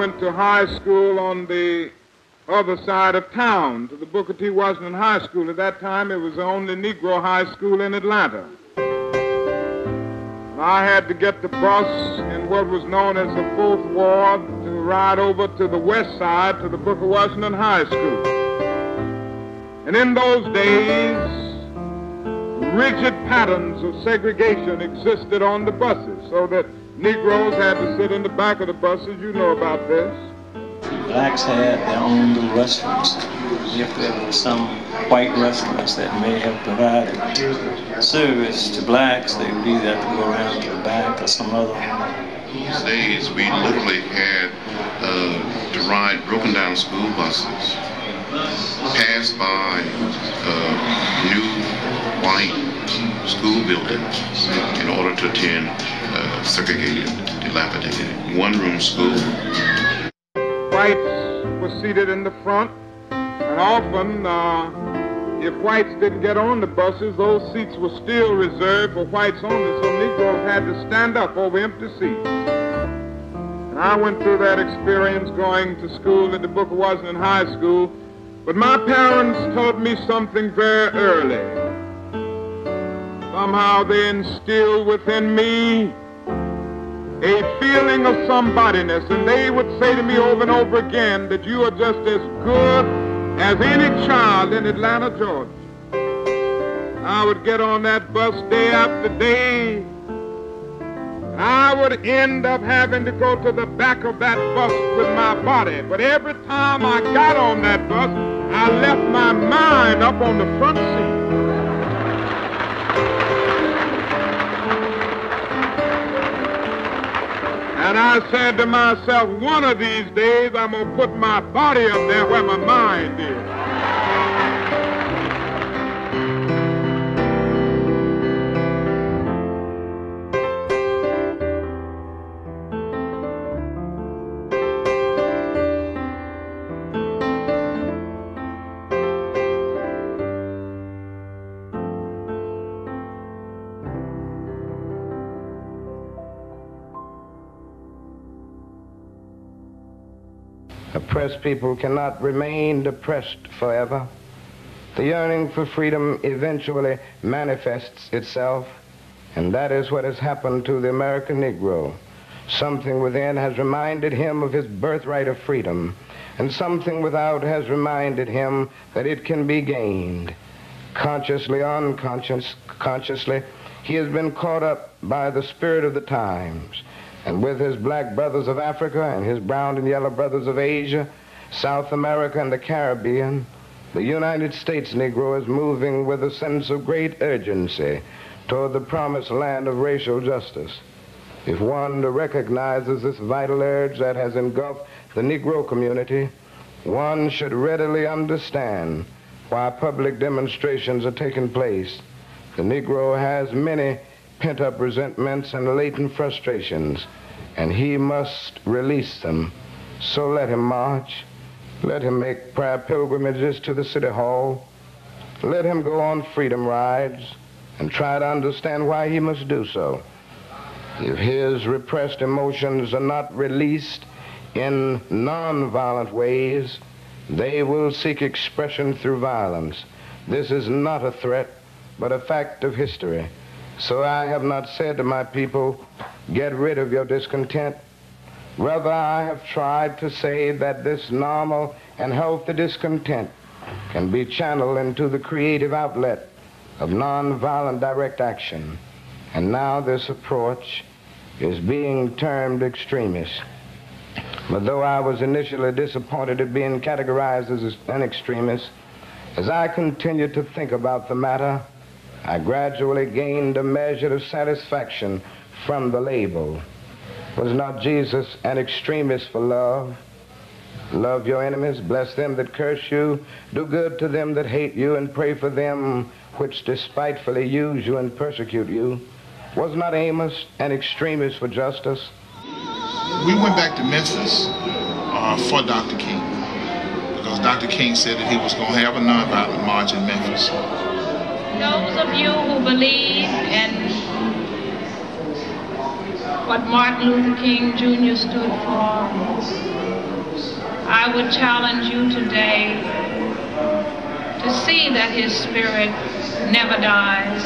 went to high school on the other side of town, to the Booker T. Washington High School. At that time, it was the only Negro high school in Atlanta. I had to get the bus in what was known as the Fourth Ward to ride over to the west side to the Booker Washington High School. And in those days, rigid patterns of segregation existed on the buses, so that Negroes had to sit in the back of the buses. You know about this. Blacks had their own little restaurants. If there were some white restaurants that may have provided service to blacks, they would either have to go around to the back or some other. These days, we literally had to ride broken down school buses, pass by new white school buildings in order to attend segregated, dilapidated, one-room school. Whites were seated in the front, and often, if whites didn't get on the buses, those seats were still reserved for whites only, so Negroes had to stand up over empty seats. And I went through that experience going to school at the Booker Washington High School, but my parents taught me something very early. Somehow they instilled within me a feeling of somebodyness, and they would say to me over and over again that you are just as good as any child in Atlanta, Georgia. I would get on that bus day after day. I would end up having to go to the back of that bus with my body, but every time I got on that bus, I left my mind up on the front seat. And I said to myself, one of these days I'm going to put my body up there where my mind is. Oppressed people cannot remain depressed forever. The yearning for freedom eventually manifests itself, and that is what has happened to the American Negro. Something within has reminded him of his birthright of freedom, and something without has reminded him that it can be gained. Consciously, unconsciously, he has been caught up by the spirit of the times. And with his black brothers of Africa and his brown and yellow brothers of Asia, South America, and the Caribbean, the United States Negro is moving with a sense of great urgency toward the promised land of racial justice. If one recognizes this vital urge that has engulfed the Negro community, one should readily understand why public demonstrations are taking place. The Negro has many pent-up resentments and latent frustrations, and he must release them. So let him march. Let him make prayer pilgrimages to the city hall. Let him go on freedom rides and try to understand why he must do so. If his repressed emotions are not released in non-violent ways, they will seek expression through violence. This is not a threat, but a fact of history. So I have not said to my people, get rid of your discontent. Rather, I have tried to say that this normal and healthy discontent can be channeled into the creative outlet of nonviolent direct action. And now this approach is being termed extremist. But though I was initially disappointed at being categorized as an extremist, as I continued to think about the matter, I gradually gained a measure of satisfaction from the label. Was not Jesus an extremist for love? Love your enemies, bless them that curse you, do good to them that hate you, and pray for them which despitefully use you and persecute you. Was not Amos an extremist for justice? We went back to Memphis for Dr. King, because Dr. King said that he was going to have a nonviolent march in Memphis. Those of you who believe in what Martin Luther King Jr. stood for, I would challenge you today to see that his spirit never dies,